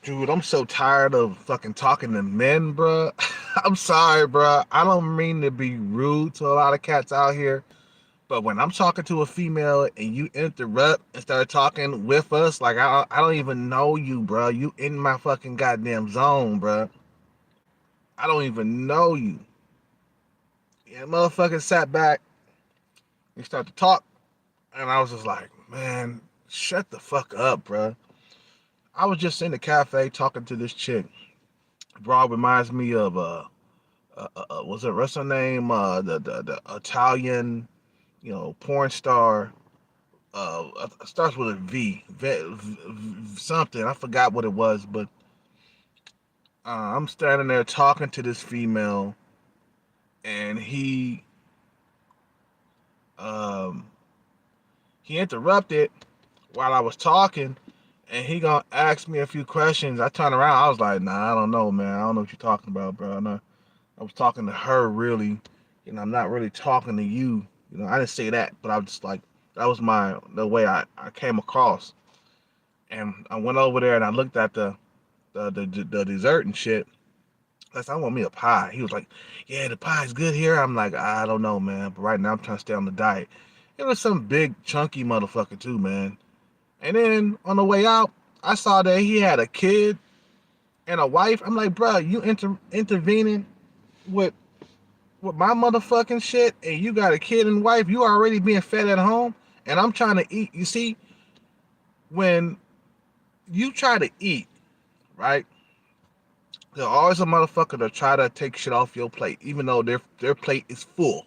Dude, I'm so tired of fucking talking to men, bruh. I'm sorry, bruh. I don't mean to be rude to a lot of cats out here, but when I'm talking to a female and you interrupt and start talking with us, like I don't even know you, bruh. You in my fucking goddamn zone, bruh. I don't even know you. Yeah, motherfucker sat back and started to talk, and I was just like, man, shut the fuck up, bruh. I was just in the cafe talking to this chick. Bro, reminds me of was it what's her name? The Italian, porn star. Starts with a something. I forgot what it was, but I'm standing there talking to this female, and um he interrupted while I was talking, and he gonna ask me a few questions. I turned around. I was like, nah, I don't know, man. I don't know what you're talking about, bro. No, I was talking to her, really. I'm not really talking to you. I didn't say that, but I was just like, that was the way I came across. And I went over there and I looked at the dessert and shit. I said, I want me a pie. He was like, yeah, the pie's good here. I'm like, I don't know, man. But right now I'm trying to stay on the diet. It was some big chunky motherfucker too, man. And then on the way out, I saw that he had a kid and a wife. I'm like, bro, you intervening with my motherfucking shit, and you got a kid and wife, you already being fed at home, and I'm trying to eat. You see, when you try to eat, right? There's always a motherfucker to try to take shit off your plate, even though their plate is full.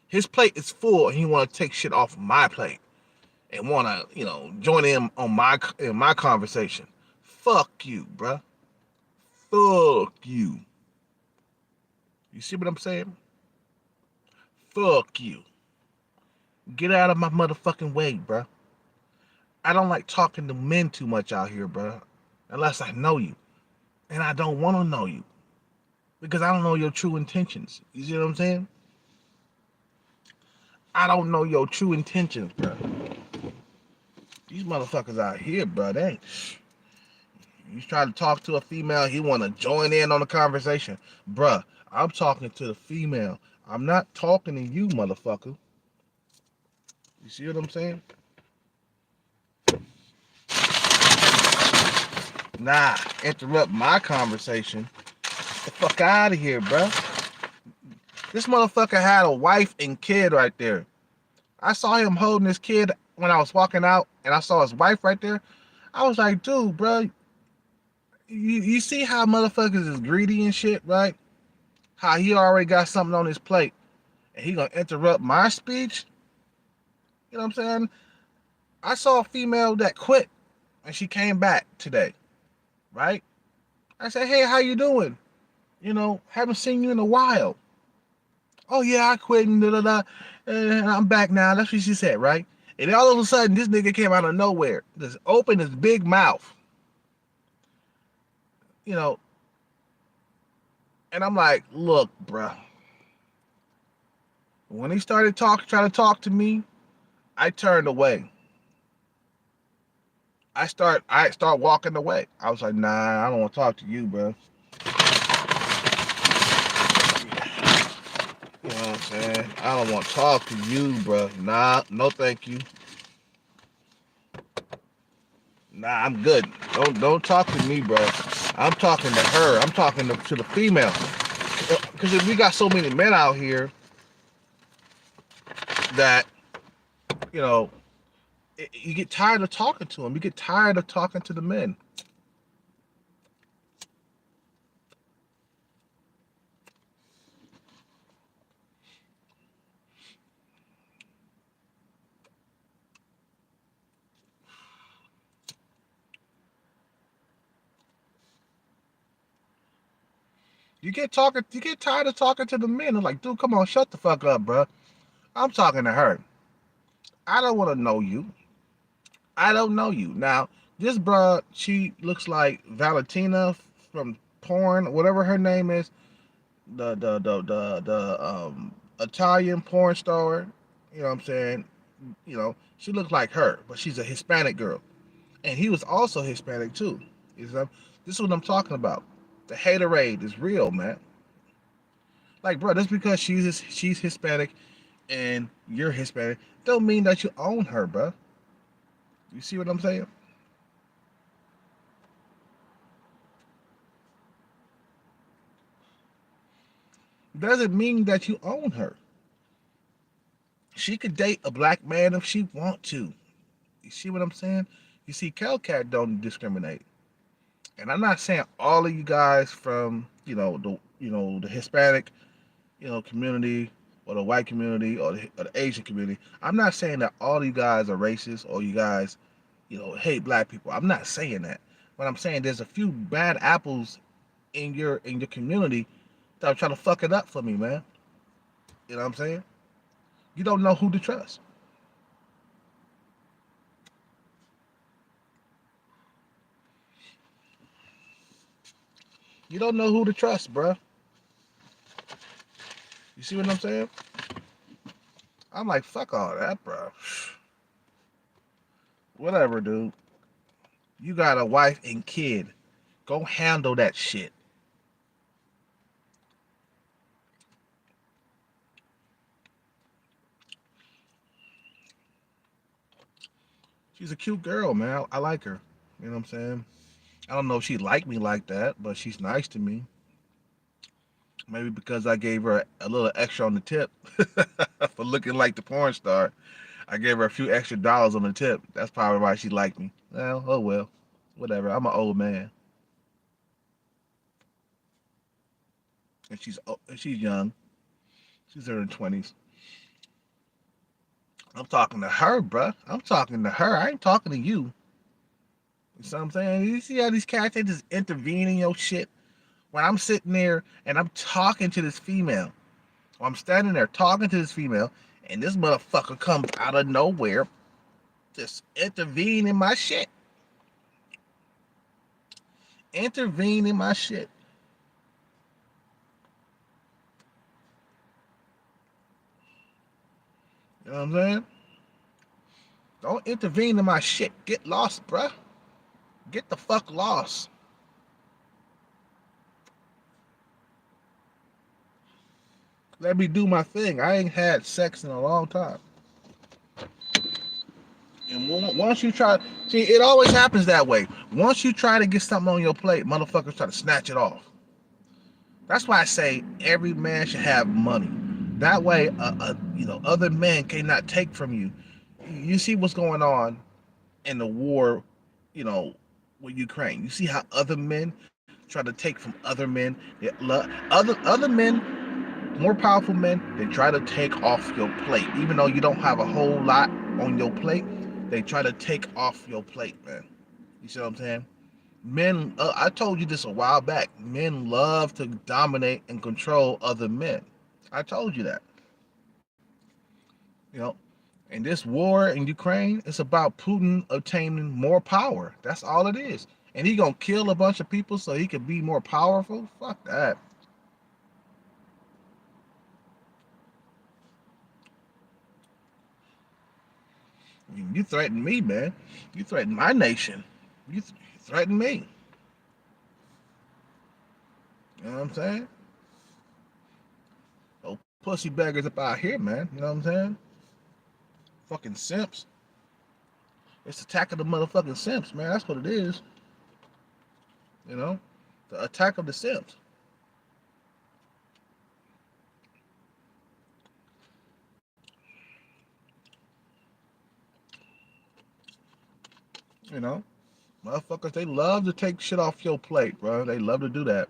His plate is full, and he want to take shit off my plate and want to, join in on my conversation. Fuck you, bruh. Fuck you. You see what I'm saying? Fuck you. Get out of my motherfucking way, bruh. I don't like talking to men too much out here, bro. Unless I know you. And I don't want to know you. Because I don't know your true intentions. You see what I'm saying? I don't know your true intentions, bro. These motherfuckers out here, bro, they ain't. You try to talk to a female, he want to join in on the conversation. Bruh, I'm talking to the female. I'm not talking to you, motherfucker. You see what I'm saying? Nah, interrupt my conversation. Get the fuck out of here, bruh. This motherfucker had a wife and kid right there. I saw him holding his kid when I was walking out, and I saw his wife right there. I was like, dude, bro, you see how motherfuckers is greedy and shit, right? How he already got something on his plate, and he gonna interrupt my speech? You know what I'm saying? I saw a female that quit, and she came back today, right? I said, hey, how you doing? Haven't seen you in a while. Oh yeah, I quit and da da da, and I'm back now. That's what she said, right? And then all of a sudden, this nigga came out of nowhere, just opened his big mouth, you know. And I'm like, look, bruh. When he started trying to talk to me, I turned away. I start walking away. I was like, nah, I don't want to talk to you, bro. You know what I'm saying? I don't want to talk to you, bro. Nah, no, thank you. Nah, I'm good. Don't talk to me, bro. I'm talking to her. I'm talking to the female. Because if we got so many men out here that you know you get tired of talking to them. You get tired of talking to the men. You get tired of talking to the men. I'm like, dude, come on, shut the fuck up, bro. I'm talking to her. I don't want to know you. I don't know you. Now, this bro, she looks like Valentina from porn, whatever her name is, the Italian porn star. You know what I'm saying? She looks like her, but she's a Hispanic girl, and he was also Hispanic too. You know? This is what I'm talking about. The haterade is real, man. Like, bro, just because she's Hispanic and you're Hispanic, don't mean that you own her, bro. You see what I'm saying? Doesn't mean that you own her. She could date a black man if she want to. You see what I'm saying? You see, Kelcat don't discriminate. And I'm not saying all of you guys from the Hispanic community or the white community or the Asian community. I'm not saying that all of you guys are racist or you guys hate black people. I'm not saying that. But I'm saying there's a few bad apples in your community that are trying to fuck it up for me, man. You know what I'm saying? You don't know who to trust. You don't know who to trust, bruh. You see what I'm saying? I'm like, fuck all that, bro. Whatever, dude. You got a wife and kid. Go handle that shit. She's a cute girl, man. I like her. You know what I'm saying? I don't know if she liked me like that, but she's nice to me. Maybe because I gave her a little extra on the tip for looking like the porn star. I gave her a few extra dollars on the tip. That's probably why she liked me. Well, oh well. Whatever. I'm an old man. And she's young. She's in her 20s. I'm talking to her, bruh. I'm talking to her. I ain't talking to you. You see what I'm saying? You see how these cats, they just intervene in your shit? When I'm sitting there and I'm talking to this female, or I'm standing there talking to this female, and this motherfucker comes out of nowhere, just intervene in my shit. Intervene in my shit. You know what I'm saying? Don't intervene in my shit. Get lost, bruh. Get the fuck lost. Let me do my thing. I ain't had sex in a long time. And once you try, see, it always happens that way. Once you try to get something on your plate, motherfuckers try to snatch it off. That's why I say every man should have money. That way, other men cannot take from you. You see what's going on in the war, you know, with Ukraine. You see how other men try to take from other men. Other men, more powerful men, they try to take off your plate, even though you don't have a whole lot on your plate. They try to take off your plate, man. You see what I'm saying? Men, I told you this a while back. Men love to dominate and control other men. I told you that. You know, and this war in Ukraine, it's about Putin obtaining more power. That's all it is. And he gonna kill a bunch of people so he can be more powerful. Fuck that. I mean, you threaten me, man. You threaten my nation. You threaten me. You know what I'm saying? Oh, pussy beggars up out here, man. You know what I'm saying? Fucking simps. It's attack of the motherfucking simps, man. That's what it is. You know, the attack of the simps. You know, motherfuckers, they love to take shit off your plate, bro. They love to do that.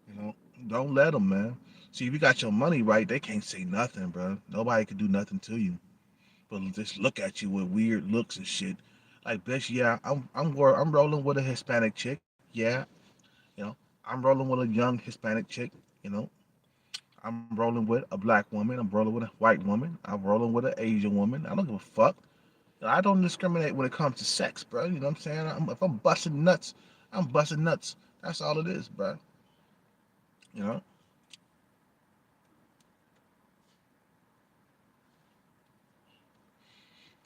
You know, don't let them, man. See, if you got your money right, they can't say nothing, bro. Nobody can do nothing to you, but just look at you with weird looks and shit. Like, bitch, yeah, I'm rolling with a Hispanic chick. Yeah, you know, I'm rolling with a young Hispanic chick. You know, I'm rolling with a black woman. I'm rolling with a white woman. I'm rolling with an Asian woman. I don't give a fuck. I don't discriminate when it comes to sex, bro. You know what I'm saying? If I'm busting nuts, I'm busting nuts. That's all it is, bro. You know,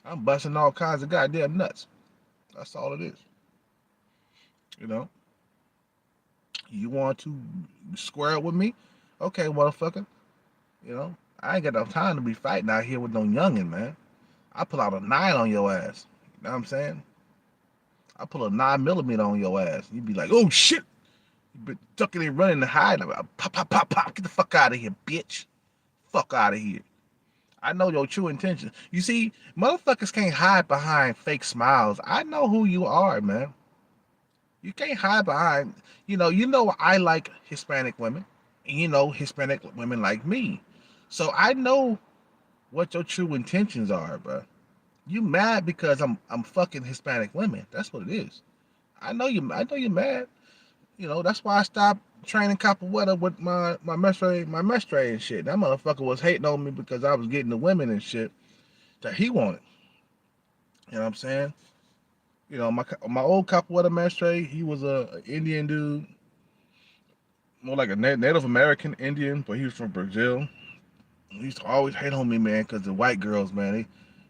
I'm busting all kinds of goddamn nuts. That's all it is. You know, you want to square up with me? Okay, motherfucker. You know, I ain't got no time to be fighting out here with no youngin, man. I pull out a 9 on your ass. You know what I'm saying? I pull a 9 millimeter on your ass. You be like, oh shit. You be ducking and running and hiding. Pop, pop, pop, pop. Get the fuck out of here, bitch. Fuck out of here. I know your true intentions. You see, motherfuckers can't hide behind fake smiles. I know who you are, man. You can't hide behind, I like Hispanic women. And you know Hispanic women like me. So I know what your true intentions are, bro. You mad because I'm fucking Hispanic women. That's what it is. I know you're mad. That's why I stopped training capoeira with my mestre and shit. That motherfucker was hating on me because I was getting the women and shit that he wanted. You know what I'm saying? My old capoeira mestre, he was a Indian dude, more like a Native American Indian, but he was from Brazil. He used to always hate on me, man, because the white girls, man,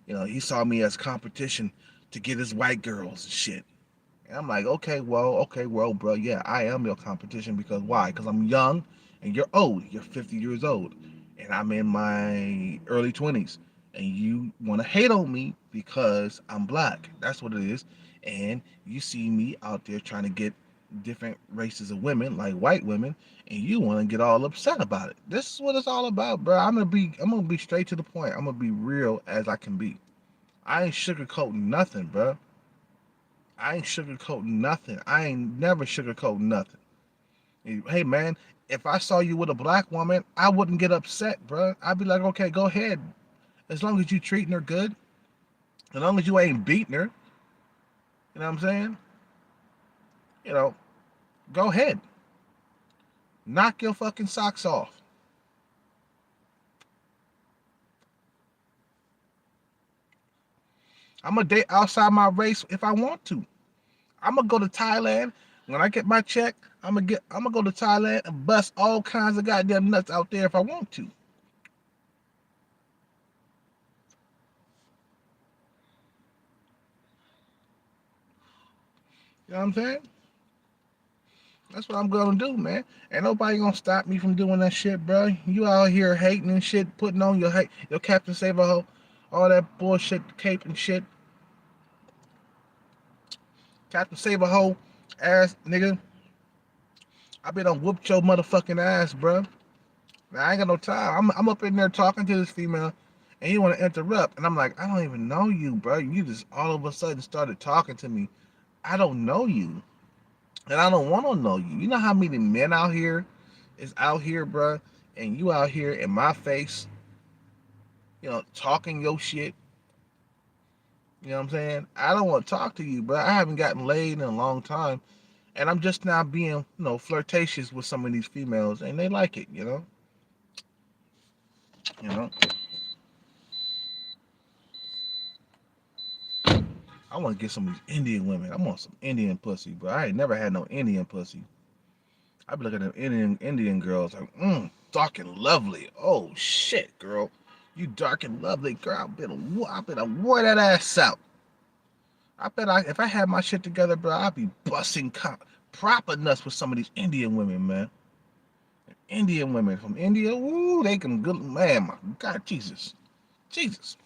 he saw me as competition to get his white girls and shit. And I'm like, okay, well, bro, yeah, I am your competition because why? Because I'm young and you're old. You're 50 years old. And I'm in my early 20s. And you want to hate on me because I'm black. That's what it is. And you see me out there trying to get different races of women, like white women, and you want to get all upset about it. This is what it's all about, bro. I'm gonna be straight to the point. I'm gonna be real as I can be. I ain't sugarcoating nothing, bro. I ain't sugarcoating nothing. I ain't never sugarcoating nothing. Hey, man, if I saw you with a black woman, I wouldn't get upset, bro. I'd be like, okay, go ahead. As long as you treating her good, as long as you ain't beating her, you know what I'm saying? You know, go ahead. Knock your fucking socks off. I'm gonna date outside my race if I want to. I'm gonna go to Thailand. When I get my check, I'm gonna go to Thailand and bust all kinds of goddamn nuts out there if I want to. You know what I'm saying? That's what I'm gonna do, man. Ain't nobody gonna stop me from doing that shit, bro. You out here hating and shit, putting on your Captain Save a Ho, all that bullshit, cape and shit. Captain Save a Ho, ass nigga. I been on whooped your motherfucking ass, bro. Now, I ain't got no time. I'm up in there talking to this female, and you want to interrupt, and I'm like, I don't even know you, bro. You just all of a sudden started talking to me. I don't know you, and I don't want to know you. You know how many men out here is out here, bro, and you out here in my face, talking your shit. You know what I'm saying? I don't want to talk to you, bro. I haven't gotten laid in a long time, and I'm just now being, flirtatious with some of these females, and they like it, You know. I want to get some of these Indian women. I want some Indian pussy, bro. I ain't never had no Indian pussy. I be looking at them Indian girls like, dark and lovely. Oh shit, girl, you dark and lovely, girl. I better wear that ass out. If I had my shit together, bro, I'd be busting proper nuts with some of these Indian women, man. Indian women from India, woo, they can good, man. My God, Jesus, Jesus.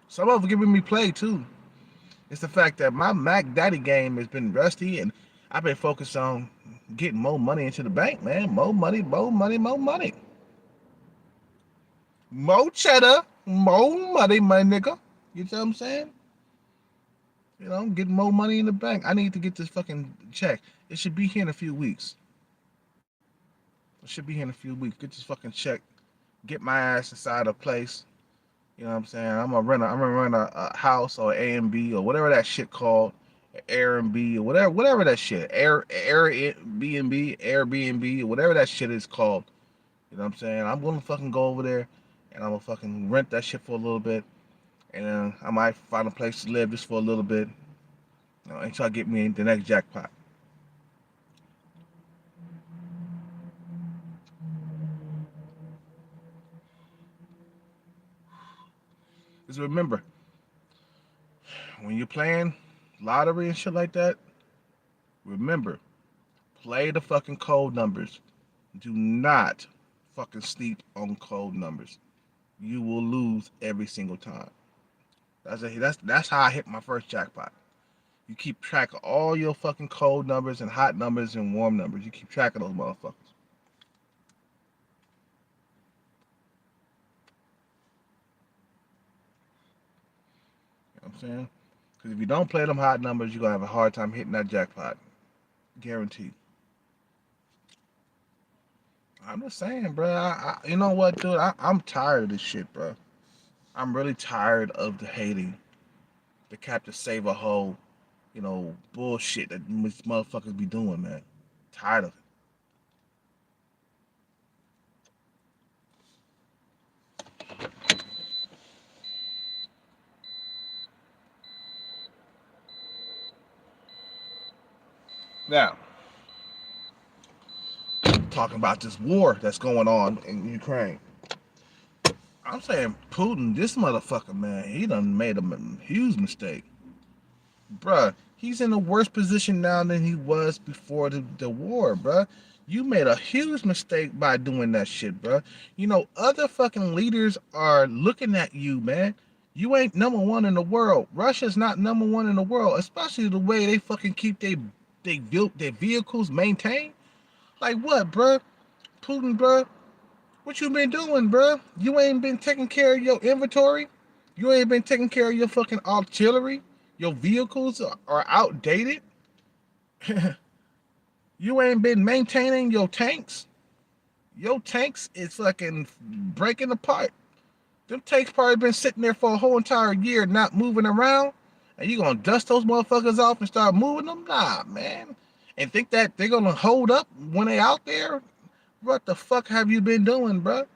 Some of them giving me play too. It's the fact that my Mac Daddy game has been rusty, and I've been focused on getting more money into the bank, man. More money, more money, more money. More cheddar, more money, my nigga. You know what I'm saying? Getting more money in the bank. I need to get this fucking check. It should be here in a few weeks. It should be here in a few weeks. Get this fucking check. Get my ass inside a place. You know what I'm saying? I'm gonna rent a house or A and B or whatever that shit called, Airbnb or whatever that shit, Airbnb, Airbnb or whatever that shit is called. You know what I'm saying? I'm gonna fucking go over there and I'm gonna fucking rent that shit for a little bit, and then I might find a place to live just for a little bit, until I get me the next jackpot. Just remember, when you're playing lottery and shit like that, remember, play the fucking code numbers. Do not fucking sleep on code numbers. You will lose every single time. That's how I hit my first jackpot. You keep track of all your fucking cold numbers and hot numbers and warm numbers. You keep track of those motherfuckers. You know what I'm saying? Because if you don't play them hot numbers, you're going to have a hard time hitting that jackpot. Guaranteed. I'm just saying, bro. You know what, dude? I'm tired of this shit, bro. I'm really tired of the hating, the Captain Save a Hole, bullshit that these motherfuckers be doing, man. Tired of it. Now, talking about this war that's going on in Ukraine. I'm saying Putin, this motherfucker, man, he done made a huge mistake. Bruh, he's in a worse position now than he was before the war, bruh. You made a huge mistake by doing that shit, bruh. Other fucking leaders are looking at you, man. You ain't number one in the world. Russia's not number one in the world, especially the way they fucking keep their vehicles maintained. Like what, bruh? Putin, bruh? What you been doing, bruh? You ain't been taking care of your inventory. You ain't been taking care of your fucking artillery. Your vehicles are outdated. You ain't been maintaining your tanks. Your tanks is fucking breaking apart. Them tanks probably been sitting there for a whole entire year not moving around. And you gonna dust those motherfuckers off and start moving them? Nah, man. And think that they're gonna hold up when they out there? What the fuck have you been doing, bruh?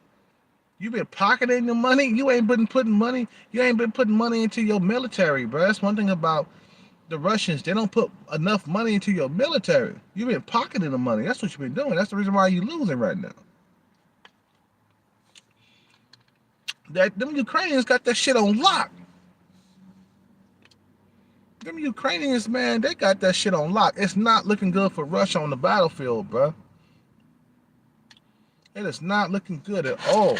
You been pocketing the money. You ain't been putting money. You ain't been putting money into your military, bro. That's one thing about the Russians. They don't put enough money into your military. You've been pocketing the money. That's what you've been doing. That's the reason why you're losing right now. Them Ukrainians got that shit on lock. Them Ukrainians, man, they got that shit on lock. It's not looking good for Russia on the battlefield, bro. It is not looking good at all.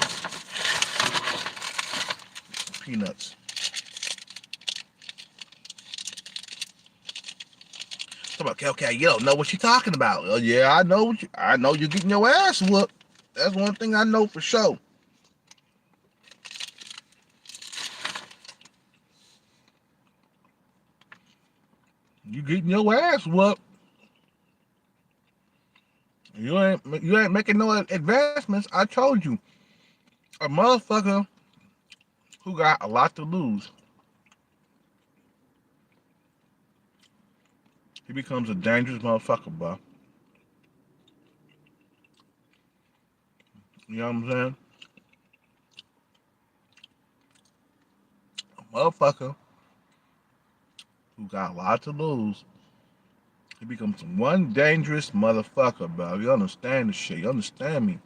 Peanuts. Okay, you don't know what you're talking about. Oh yeah, I know you're getting your ass whooped. That's one thing I know for sure. You getting your ass whooped. You ain't making no advancements. I told you, a motherfucker who got a lot to lose, he becomes a dangerous motherfucker, bro. You know what I'm saying? A motherfucker who got a lot to lose, he becomes one dangerous motherfucker, bro. You understand the shit? You understand me?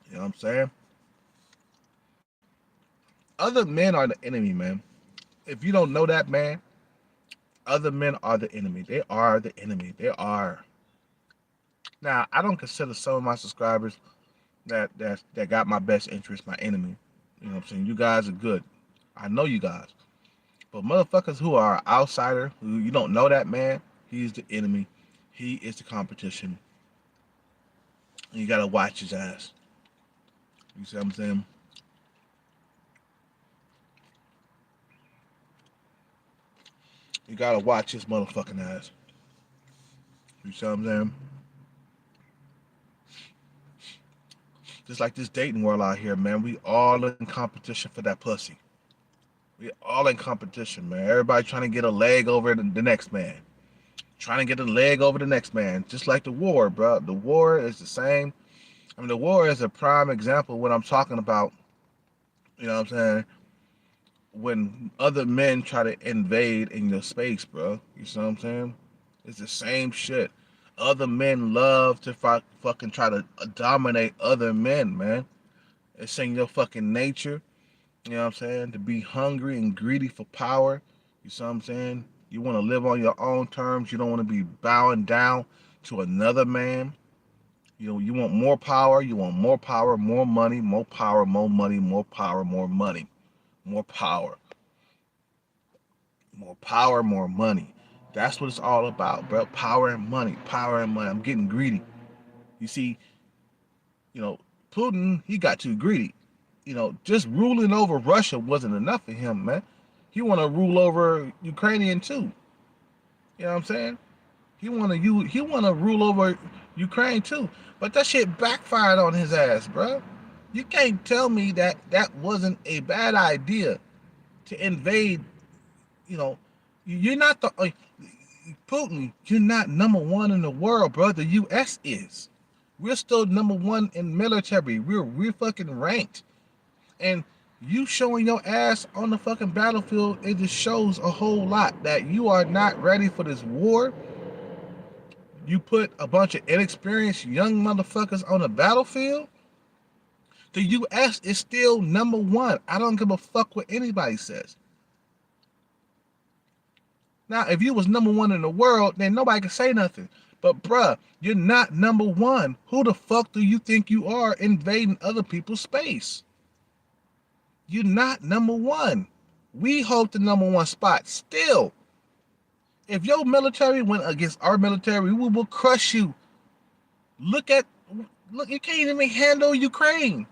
You know what I'm saying? Other men are the enemy, man. If you don't know that, man, other men are the enemy. They are the enemy. They are. Now, I don't consider some of my subscribers that got my best interest my enemy. You know what I'm saying? You guys are good. I know you guys. But motherfuckers who are outsider, who you don't know that man, he's the enemy. He is the competition. And you gotta watch his ass. You see what I'm saying? You gotta watch his motherfucking ass. You see what I'm saying? Just like this dating world out here, man. We all in competition for that pussy. We all in competition, man. Everybody trying to get a leg over the next man. Trying to get a leg over the next man. Just like the war, bro. The war is the same. I mean, the war is a prime example of what I'm talking about. You know what I'm saying? When other men try to invade in your space, bro. You see what I'm saying? It's the same shit. Other men love to fucking try to dominate other men, man. It's in your fucking nature. You know what I'm saying? To be hungry and greedy for power. You see what I'm saying? You want to live on your own terms. You don't want to be bowing down to another man. You know, you want more power. You want more power, more money, more power, more money, more power, more money, more power, more power, more money. That's what it's all about, bro. Power and money, power and money. I'm getting greedy. You see, you know, Putin, he got too greedy. You know, just ruling over Russia wasn't enough for him, man. He want to rule over Ukrainian too. You know what I'm saying? He want to rule over Ukraine too. But that shit backfired on his ass, bro. You can't tell me that that wasn't a bad idea to invade. You know, you're not the Putin. You're not number one in the world, bro. The U.S. is. We're still number one in military. We're fucking ranked. And you showing your ass on the fucking battlefield, it just shows a whole lot that you are not ready for this war. You put a bunch of inexperienced young motherfuckers on the battlefield. The U.S. is still number one. I don't give a fuck what anybody says. Now, if you was number one in the world, then nobody can say nothing. But bruh, you're not number one. Who the fuck do you think you are invading other people's space? You're not number one. We hold the number one spot still. If your military went against our military, we will crush you. Look, you can't even handle Ukraine.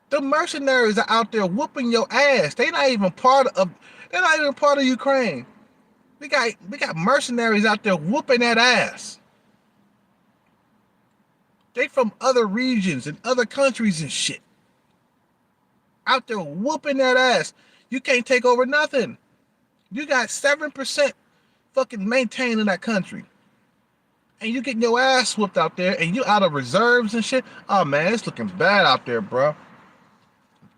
The mercenaries are out there whooping your ass. They're not even part of Ukraine. We got mercenaries out there whooping that ass. They from other regions and other countries and shit. Out there whooping that ass. You can't take over nothing. You got 7% fucking maintained in that country. And you getting your ass whooped out there and you out of reserves and shit. Oh man, it's looking bad out there, bro.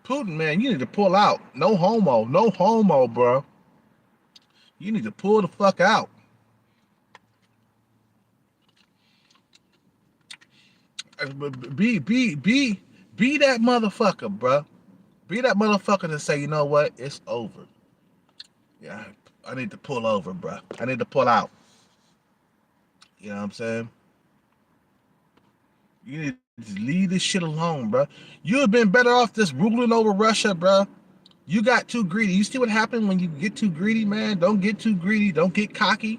Putin, man, you need to pull out. No homo, bro. You need to pull the fuck out. Be that motherfucker, bro. Be that motherfucker to say, you know what? It's over. Yeah, I need to pull over, bro. I need to pull out. You know what I'm saying? You need to leave this shit alone, bro. You have been better off just ruling over Russia, bro. You got too greedy. You see what happened when you get too greedy, man? Don't get too greedy. Don't get cocky.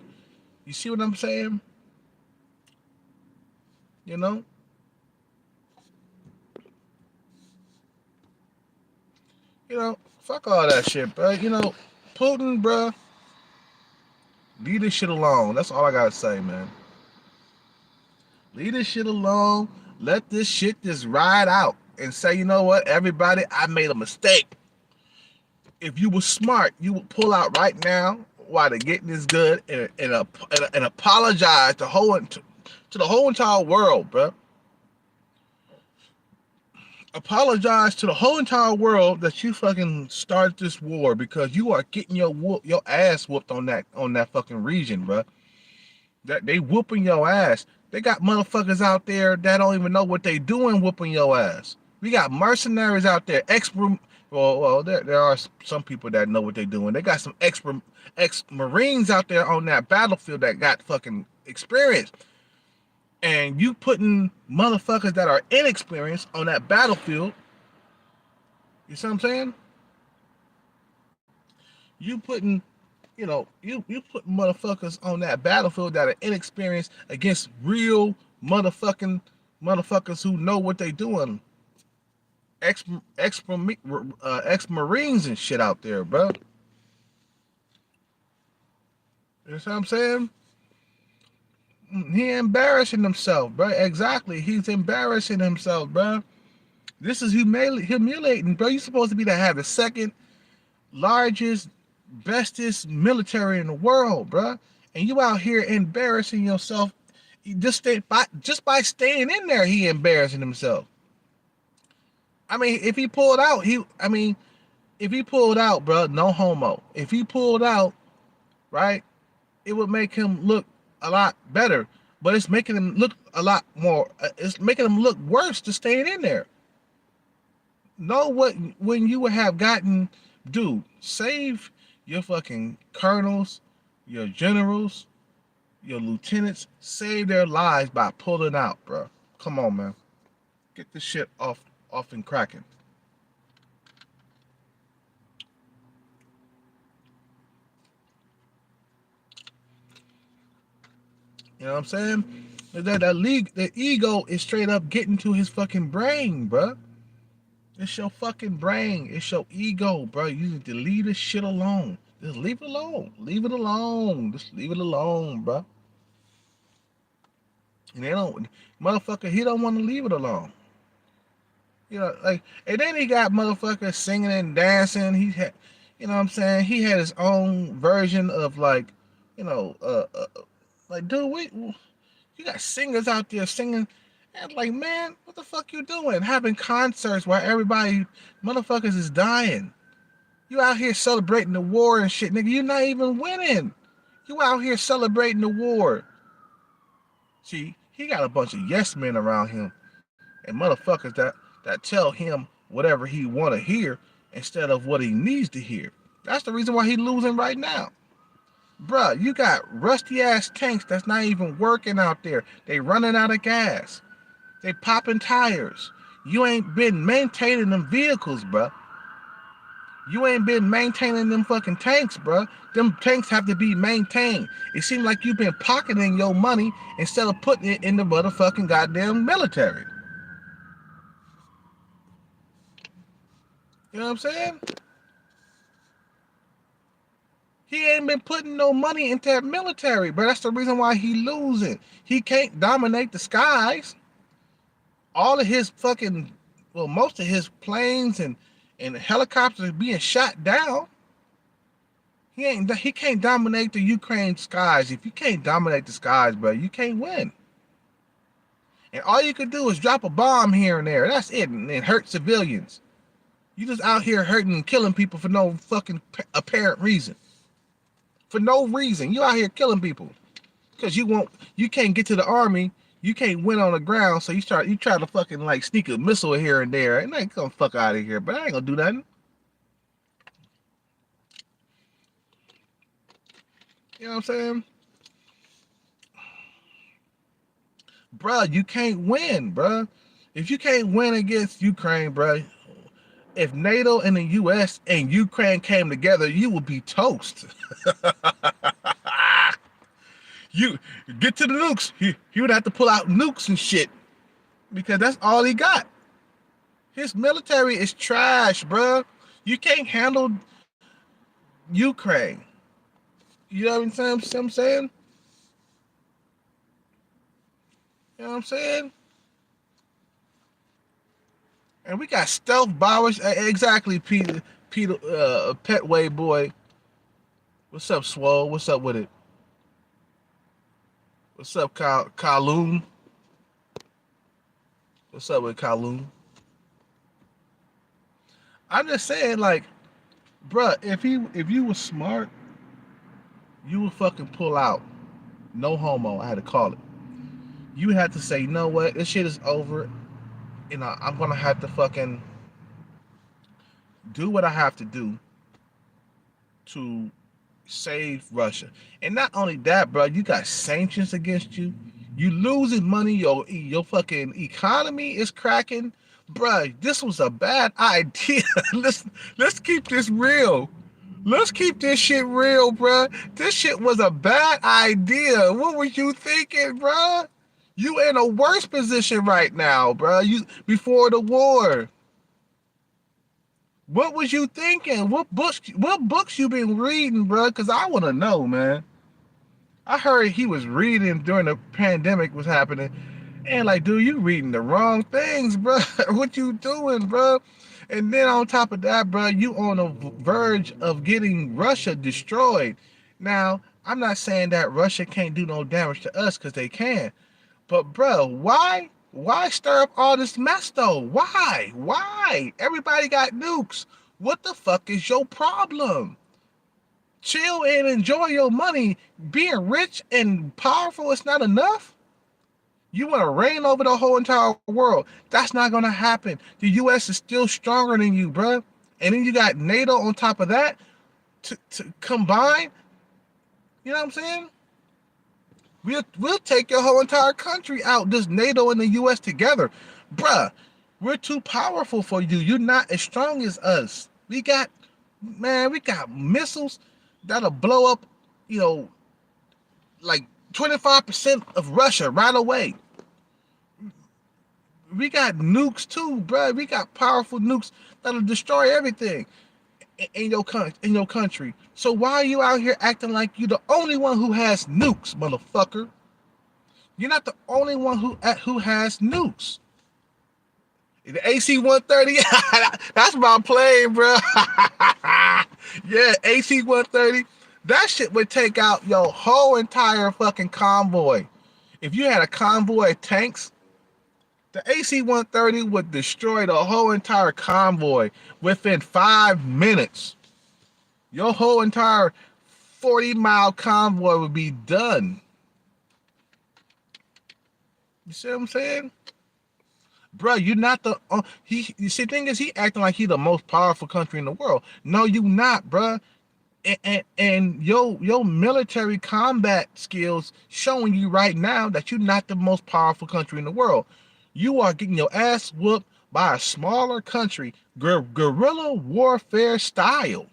You see what I'm saying? You know? You know, fuck all that shit, bro. You know, Putin, bro, leave this shit alone. That's all I gotta say, man. Leave this shit alone. Let this shit just ride out and say, you know what, everybody, I made a mistake. If you were smart, you would pull out right now while they're getting this good and apologize to the whole entire world, bro. Apologize to the whole entire world that you fucking started this war because you are getting your ass whooped on that fucking region, bro. That they whooping your ass. They got motherfuckers out there that don't even know what they doing whooping your ass. We got mercenaries out there, there are some people that know what they're doing. They got some ex-Marines out there on that battlefield that got fucking experience. And you putting motherfuckers that are inexperienced on that battlefield. You see what I'm saying? You putting, you put motherfuckers on that battlefield that are inexperienced against real motherfuckers who know what they doing. Ex-Marines and shit out there, bro. You know what I'm saying? He embarrassing himself, bro. Exactly. He's embarrassing himself, bro. This is humiliating, bro. You're supposed to be to have the second largest, bestest military in the world, bro. And you out here embarrassing yourself. Just by staying in there, he embarrassing himself. I mean, if he pulled out, bro, no homo. If he pulled out, right, it would make him look a lot better, but it's making him look a lot more. It's making him look worse to staying in there. Know what when you would have gotten, dude, save your fucking colonels, your generals, your lieutenants, save their lives by pulling out, bro. Come on, man. Get this shit off and cracking. You know what I'm saying? The ego is straight up getting to his fucking brain, bro. It's your fucking brain. It's your ego, bro. You need to leave this shit alone. Just leave it alone. Leave it alone. Just leave it alone, bro. And they don't, motherfucker, he don't want to leave it alone. You know, like, and then he got motherfuckers singing and dancing. He had, you know what I'm saying? He had his own version of like, you know, like, dude, you got singers out there singing. And like, man, what the fuck you doing? Having concerts where everybody, motherfuckers is dying. You out here celebrating the war and shit, nigga. You're not even winning. You out here celebrating the war. See, he got a bunch of yes men around him and motherfuckers that tell him whatever he want to hear instead of what he needs to hear. That's the reason why he losing right now. Bruh, you got rusty ass tanks that's not even working out there. They running out of gas. They popping tires. You ain't been maintaining them vehicles, bruh. You ain't been maintaining them fucking tanks, bruh. Them tanks have to be maintained. It seems like you've been pocketing your money instead of putting it in the motherfucking goddamn military. You know what I'm saying? He ain't been putting no money into that military, but that's the reason why he losing. He can't dominate the skies. All of his fucking, well, most of his planes and helicopters being shot down. He can't dominate the Ukraine skies. If you can't dominate the skies, bro, you can't win. And all you could do is drop a bomb here and there. That's it, and hurt civilians. You just out here hurting and killing people for no fucking apparent reason. For no reason. You out here killing people. Because you can't get to the army, you can't win on the ground, so you try to fucking like sneak a missile here and there, and I ain't gonna fuck out of here, but I ain't gonna do nothing. You know what I'm saying? Bruh, you can't win, bruh. If you can't win against Ukraine, bruh, if NATO and the US and Ukraine came together, you would be toast. You get to the nukes. He would have to pull out nukes and shit because that's all he got. His military is trash, bruh. You can't handle Ukraine. You know what I'm saying? You know what I'm saying? And we got stealth bombers. Exactly, Peter, Petway boy. What's up, Swole? What's up with it? What's up, Kaloon? What's up with Kaloon? I'm just saying, like, bruh, if you were smart, you would fucking pull out. No homo. I had to call it. You had to say, you know what? This shit is over. You know, I'm gonna have to fucking do what I have to do to save Russia. And not only that, bro, you got sanctions against you. You losing money. Your fucking economy is cracking, bro. This was a bad idea. let's keep this real. Let's keep this shit real, bro. This shit was a bad idea. What were you thinking, bro? You in a worse position right now, bro. You before the war. What was you thinking? What books you been reading, bro? Cause I want to know, man. I heard he was reading during the pandemic was happening, and like, dude, you reading the wrong things, bro. What you doing, bro? And then on top of that, bro, you on the verge of getting Russia destroyed. Now, I'm not saying that Russia can't do no damage to us, cause they can. But bro, why? Why stir up all this mess though? Why? Why? Everybody got nukes. What the fuck is your problem? Chill and enjoy your money. Being rich and powerful is not enough. You want to reign over the whole entire world. That's not going to happen. The U.S. is still stronger than you, bro. And then you got NATO on top of that to combine. You know what I'm saying? We'll take your whole entire country out. Just NATO and the U.S. together. Bruh, we're too powerful for you. You're not as strong as us. We got missiles that'll blow up, you know, like 25% of Russia right away. We got nukes too, bruh. We got powerful nukes that'll destroy everything in your country. So why are you out here acting like you the only one who has nukes, motherfucker? You're not the only one who has nukes. The AC-130, that's my plane, bro. Yeah, AC-130. That shit would take out your whole entire fucking convoy. If you had a convoy of tanks, the AC-130 would destroy the whole entire convoy within 5 minutes. Your whole entire 40-mile convoy would be done. You see what I'm saying? Bro, you're not the you see, thing is, he acting like he the most powerful country in the world. No, you not, bro. And your military combat skills showing you right now that you're not the most powerful country in the world. You are getting your ass whooped by a smaller country, guerrilla warfare style.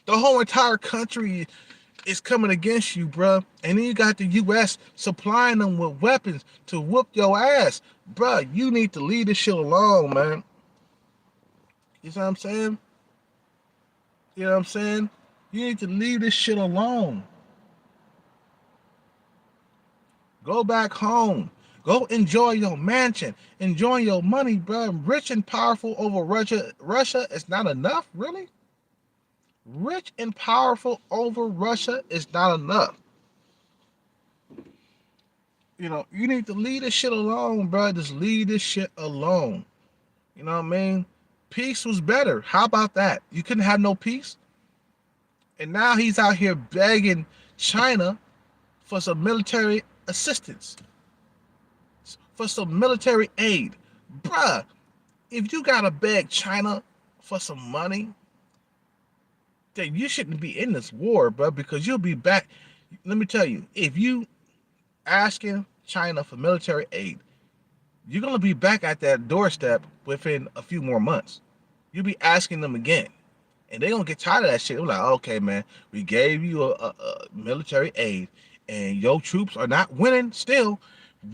The whole entire country is coming against you, bruh. And then you got the U.S. supplying them with weapons to whoop your ass. Bruh, you need to leave this shit alone, man. You know what I'm saying? You know what I'm saying? You need to leave this shit alone. Go back home. Go enjoy your mansion. Enjoy your money, bruh. Rich and powerful over Russia is not enough, really? Rich and powerful over Russia is not enough. You know, you need to leave this shit alone, bro. Just leave this shit alone. You know what I mean? Peace was better. How about that? You couldn't have no peace? And now he's out here begging China for some military assistance, for some military aid. Bruh, if you gotta beg China for some money, then you shouldn't be in this war, bro, because you'll be back. Let me tell you, if you asking China for military aid, you're going to be back at that doorstep within a few more months. You'll be asking them again. And they're going to get tired of that shit. They're like, okay, man, we gave you a military aid and your troops are not winning still.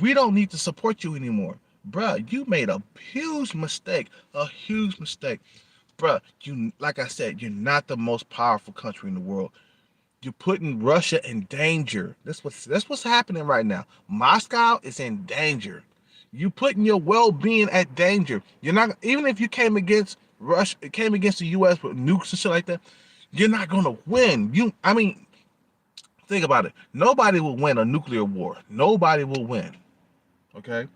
We don't need to support you anymore. Bruh, you made a huge mistake. A huge mistake. Bruh, you, like I said, you're not the most powerful country in the world. You're putting Russia in danger. That's what's happening right now. Moscow is in danger. You putting your well-being at danger. You're not, even if you came against Russia, came against the U.S. with nukes and shit like that, you're not gonna win. I mean, think about it. Nobody will win a nuclear war. Nobody will win. Okay?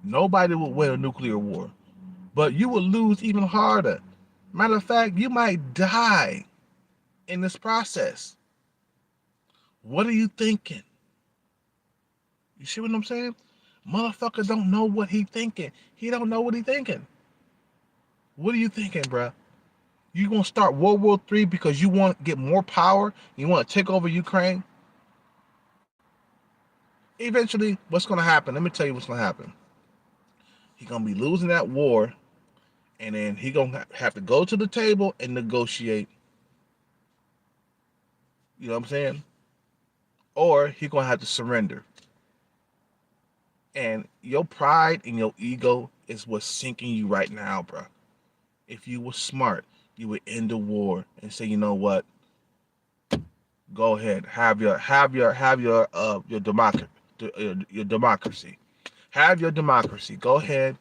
Nobody will win a nuclear war. But you will lose even harder. Matter of fact, you might die in this process. What are you thinking? You see what I'm saying? Motherfucker don't know what he thinking. He don't know what he thinking. What are you thinking, bruh? You gonna start World War III because you want to get more power? You want to take over Ukraine? Eventually, what's gonna happen? Let me tell you what's gonna happen. He's gonna be losing that war, and then he gonna have to go to the table and negotiate. You know what I'm saying? Or he gonna have to surrender. And your pride and your ego is what's sinking you right now, bro. If you were smart, you would end the war and say, you know what? Go ahead, have your democracy, your democracy. Have your democracy. Go ahead.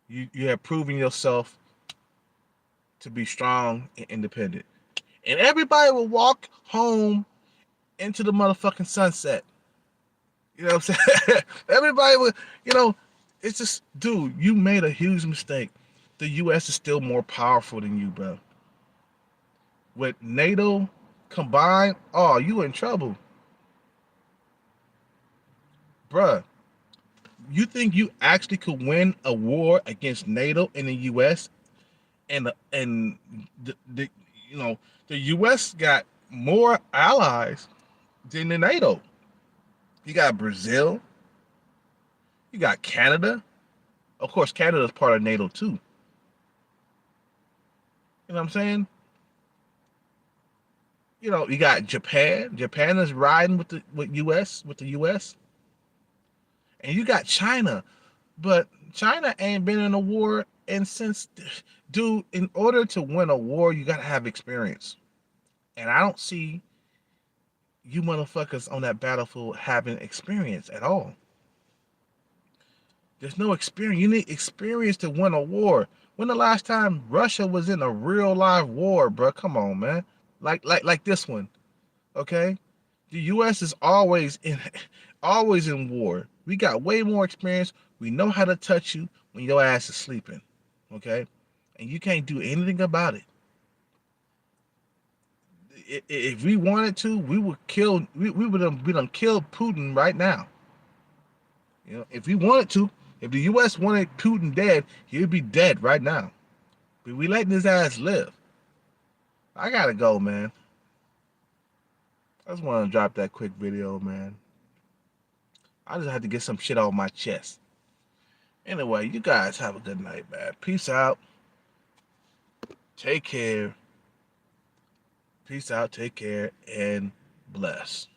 You have proven yourself to be strong and independent. And everybody will walk home into the motherfucking sunset. You know what I'm saying? Everybody will, you know, it's just, dude, you made a huge mistake. The U.S. is still more powerful than you, bro. With NATO combined, oh, you in trouble. Bruh, you think you actually could win a war against NATO and the US? And the you know, the US got more allies than the NATO. You got Brazil, you got Canada. Of course, Canada's part of NATO too. You know what I'm saying? You know, you got Japan. Japan is riding with the US, and you got China. But China ain't been in a war, and since, dude, in order to win a war, you gotta have experience. And I don't see you motherfuckers on that battlefield having experience at all. There's no experience. You need experience to win a war. When the last time Russia was in a real live war, bro? Come on, man. Like this one, okay? The U.S. is always in war. We got way more experience. We know how to touch you when your ass is sleeping, okay? And you can't do anything about it. If we wanted to, we would kill. We would done killed Putin right now. You know, if we wanted to, if the U.S. wanted Putin dead, he would be dead right now. But we letting his ass live. I gotta go, man. I just want to drop that quick video, man. I just had to get some shit off my chest. Anyway, you guys have a good night, man. Peace out. Take care. Peace out. Take care and bless.